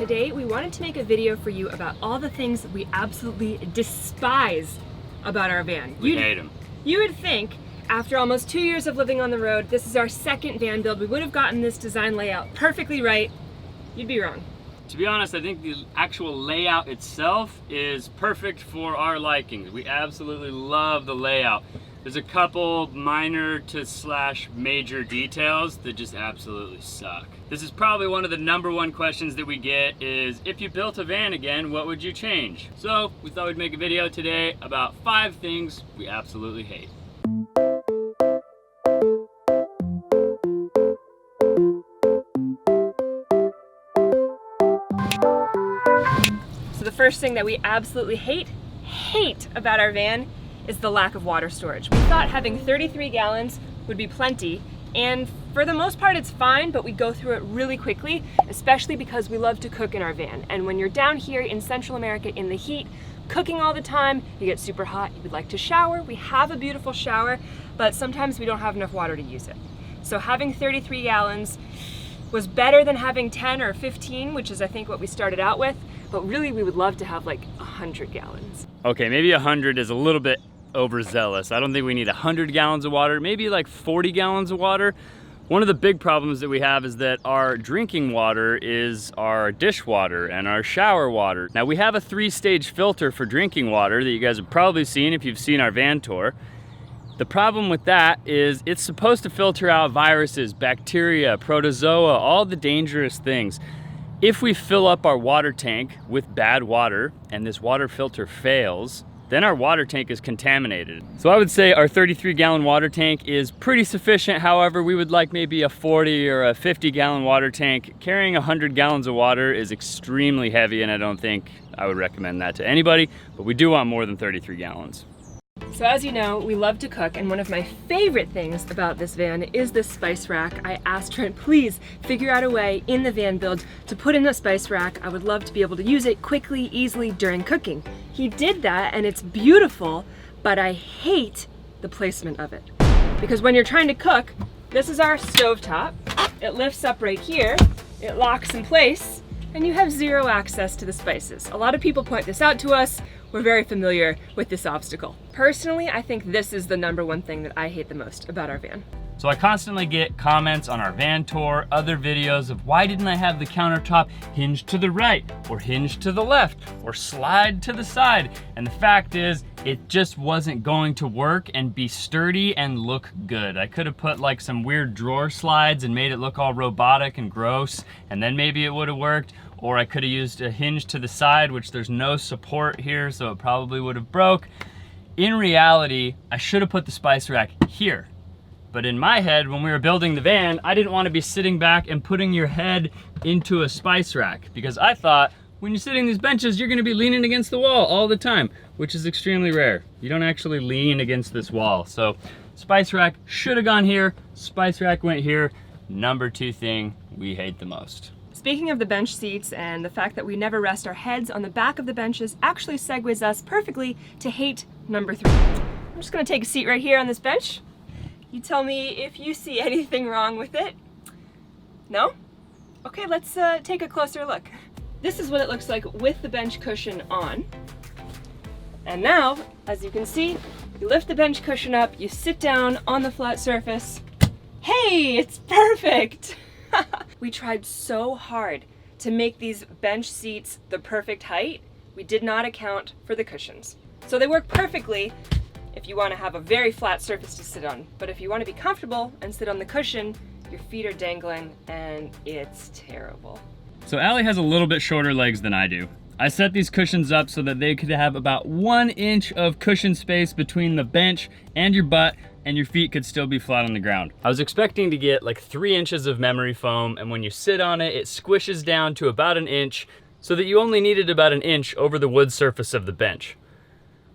Today we wanted to make a video for you about all the things that we absolutely despise about our van. We hate them. You would think after almost 2 years of living on the road, this is our second van build, we would have gotten this design layout perfectly right. You'd be wrong. To be honest, I think the actual layout itself is perfect for our likings. We absolutely love the layout. There's a couple minor to slash major details that just absolutely suck. This is probably one of the #1 questions that we get is, if you built a van again, what would you change? So we thought we'd make a video today about 5 things we absolutely hate. So the first thing that we absolutely hate about our van is the lack of water storage. We thought having 33 gallons would be plenty, and for the most part it's fine, but we go through it really quickly, especially because we love to cook in our van. And when you're down here in Central America in the heat, cooking all the time, you get super hot, you would like to shower. We have a beautiful shower, but sometimes we don't have enough water to use it. So having 33 gallons was better than having 10 or 15, which is I think what we started out with, but really we would love to have like 100 gallons. Okay, maybe 100 is a little bit overzealous. I don't think we need 100 gallons of water, maybe like 40 gallons of water. One of the big problems that we have is that our drinking water is our dishwater and our shower water. Now we have a 3-stage filter for drinking water that you guys have probably seen if you've seen our van tour. The problem with that is it's supposed to filter out viruses, bacteria, protozoa, all the dangerous things. If we fill up our water tank with bad water and this water filter fails, then our water tank is contaminated. So I would say our 33-gallon water tank is pretty sufficient. However, we would like maybe a 40 or a 50-gallon water tank. Carrying 100 gallons of water is extremely heavy, and I don't think I would recommend that to anybody, but we do want more than 33 gallons. So as you know, we love to cook, and one of my favorite things about this van is this spice rack. I asked Trent, please figure out a way in the van build to put in a spice rack. I would love to be able to use it quickly, easily during cooking. He did that, and it's beautiful, but I hate the placement of it. Because when you're trying to cook, this is our stovetop. It lifts up right here, it locks in place, and you have zero access to the spices. A lot of people point this out to us. We're very familiar with this obstacle. Personally, I think this is the #1 thing that I hate the most about our van. So I constantly get comments on our van tour, other videos of why didn't I have the countertop hinged to the right or hinged to the left or slide to the side? And the fact is, it just wasn't going to work and be sturdy and look good. I could have put like some weird drawer slides and made it look all robotic and gross, and then maybe it would have worked. Or I could have used a hinge to the side, which there's no support here, so it probably would have broke. In reality, I should have put the spice rack here. But in my head, when we were building the van, I didn't want to be sitting back and putting your head into a spice rack, because I thought when you're sitting in these benches, you're gonna be leaning against the wall all the time, which is extremely rare. You don't actually lean against this wall. So spice rack should have gone here, spice rack went here. #2 thing we hate the most. Speaking of the bench seats and the fact that we never rest our heads on the back of the benches actually segues us perfectly to hate #3. I'm just gonna take a seat right here on this bench. You tell me if you see anything wrong with it. No? Okay, let's take a closer look. This is what it looks like with the bench cushion on. And now, as you can see, you lift the bench cushion up, you sit down on the flat surface. Hey, it's perfect! We tried so hard to make these bench seats the perfect height. We did not account for the cushions. So they work perfectly if you want to have a very flat surface to sit on. But if you want to be comfortable and sit on the cushion, your feet are dangling and it's terrible. So Allie has a little bit shorter legs than I do. I set these cushions up so that they could have about 1 inch of cushion space between the bench and your butt, and your feet could still be flat on the ground. I was expecting to get like 3 inches of memory foam, and when you sit on it, it squishes down to about 1 inch, so that you only needed about 1 inch over the wood surface of the bench.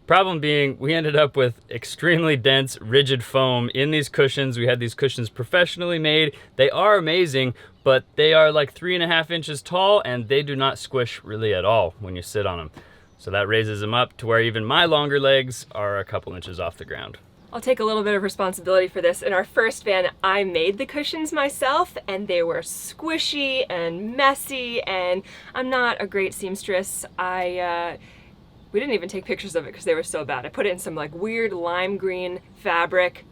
Problem being, we ended up with extremely dense, rigid foam in these cushions. We had these cushions professionally made. They are amazing, but they are like 3.5 inches tall, and they do not squish really at all when you sit on them. So that raises them up to where even my longer legs are a couple inches off the ground. I'll take a little bit of responsibility for this. In our first van, I made the cushions myself, and they were squishy and messy, and I'm not a great seamstress. We didn't even take pictures of it because they were so bad. I put it in some like weird lime green fabric.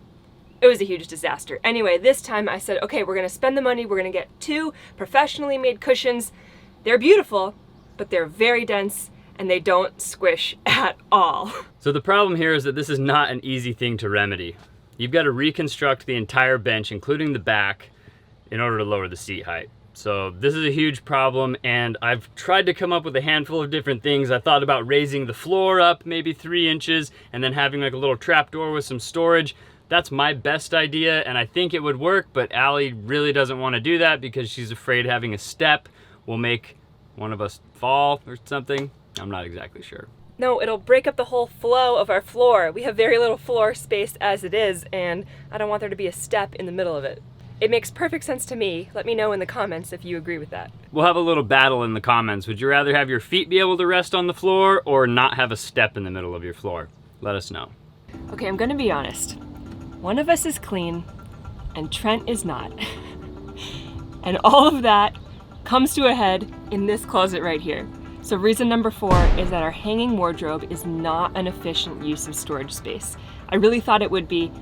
It was a huge disaster. Anyway, this time I said, okay, we're gonna spend the money, we're gonna get 2 professionally made cushions. They're beautiful, but they're very dense, and they don't squish at all. So the problem here is that this is not an easy thing to remedy. You've got to reconstruct the entire bench, including the back, in order to lower the seat height. So this is a huge problem, and I've tried to come up with a handful of different things. I thought about raising the floor up maybe 3 inches and then having like a little trap door with some storage. That's my best idea, and I think it would work, but Allie really doesn't want to do that because she's afraid having a step will make one of us fall or something. I'm not exactly sure. No, it'll break up the whole flow of our floor. We have very little floor space as it is, and I don't want there to be a step in the middle of it. It makes perfect sense to me. Let me know in the comments if you agree with that. We'll have a little battle in the comments. Would you rather have your feet be able to rest on the floor or not have a step in the middle of your floor? Let us know. Okay, I'm gonna be honest. One of us is clean, and Trent is not. And all of that comes to a head in this closet right here. So reason number 4 is that our hanging wardrobe is not an efficient use of storage space. I really thought it would be,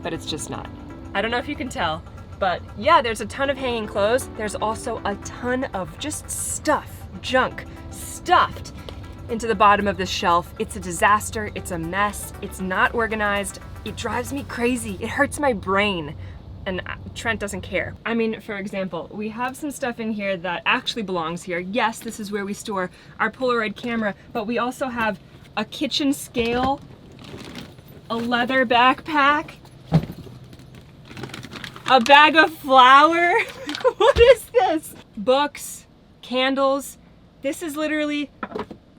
but it's just not. I don't know if you can tell, but yeah, there's a ton of hanging clothes. There's also a ton of just stuff, junk, stuffed into the bottom of this shelf. It's a disaster, it's a mess, it's not organized. It drives me crazy, it hurts my brain. And Trent doesn't care. I mean, for example, we have some stuff in here that actually belongs here. Yes, this is where we store our Polaroid camera, but we also have a kitchen scale, a leather backpack, a bag of flour. What is this? Books, candles. This is literally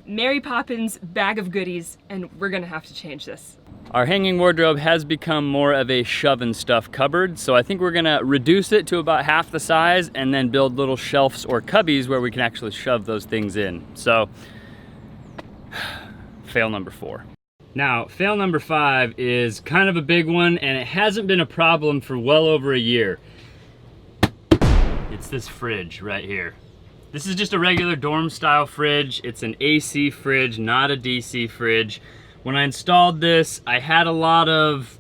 Mary Poppins' bag of goodies, and we're gonna have to change this. Our hanging wardrobe has become more of a shove and stuff cupboard, so I think we're gonna reduce it to about half the size and then build little shelves or cubbies where we can actually shove those things in. So, fail number 4. Now, fail number 5 is kind of a big one, and it hasn't been a problem for well over a year. It's this fridge right here. This is just a regular dorm style fridge. It's an AC fridge, not a DC fridge. When I installed this, I had a lot of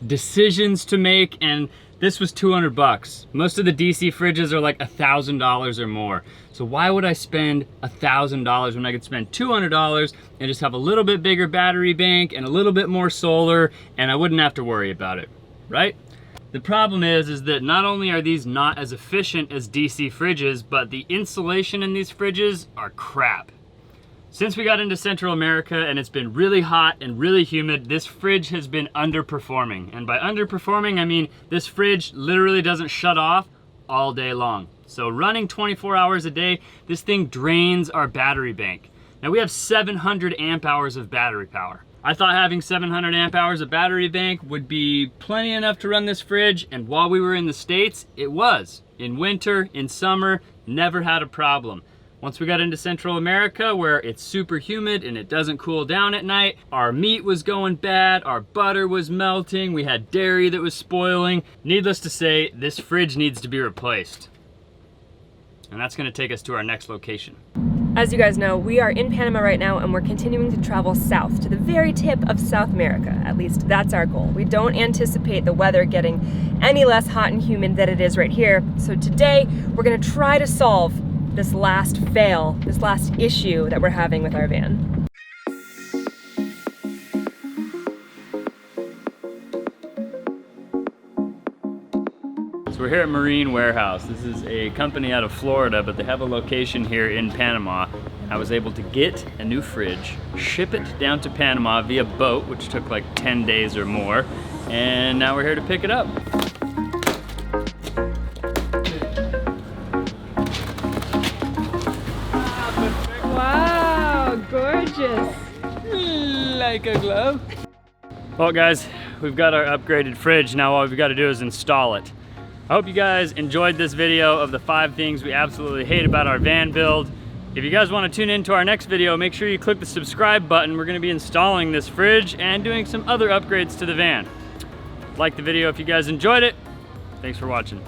decisions to make, and this was 200 bucks. Most of the DC fridges are like $1,000 or more. So why would I spend $1,000 when I could spend $200 and just have a little bit bigger battery bank and a little bit more solar, and I wouldn't have to worry about it, right? The problem is that not only are these not as efficient as DC fridges, but the insulation in these fridges are crap. Since we got into Central America and it's been really hot and really humid, this fridge has been underperforming. And by underperforming, I mean this fridge literally doesn't shut off all day long. So running 24 hours a day, this thing drains our battery bank. Now we have 700 amp hours of battery power. I thought having 700 amp hours of battery bank would be plenty enough to run this fridge, and while we were in the States, it was. In winter, in summer, never had a problem. Once we got into Central America, where it's super humid and it doesn't cool down at night, our meat was going bad, our butter was melting, we had dairy that was spoiling. Needless to say, this fridge needs to be replaced. And that's gonna take us to our next location. As you guys know, we are in Panama right now, and we're continuing to travel south to the very tip of South America. At least that's our goal. We don't anticipate the weather getting any less hot and humid than it is right here. So today, we're gonna try to solve this last fail, this last issue that we're having with our van. So we're here at Marine Warehouse. This is a company out of Florida, but they have a location here in Panama. I was able to get a new fridge, ship it down to Panama via boat, which took like 10 days or more, and now we're here to pick it up. Wow, gorgeous. Like a glove. Well guys, we've got our upgraded fridge. Now all we've got to do is install it. I hope you guys enjoyed this video of the 5 things we absolutely hate about our van build. If you guys want to tune in to our next video, make sure you click the subscribe button. We're going to be installing this fridge and doing some other upgrades to the van. Like the video if you guys enjoyed it. Thanks for watching.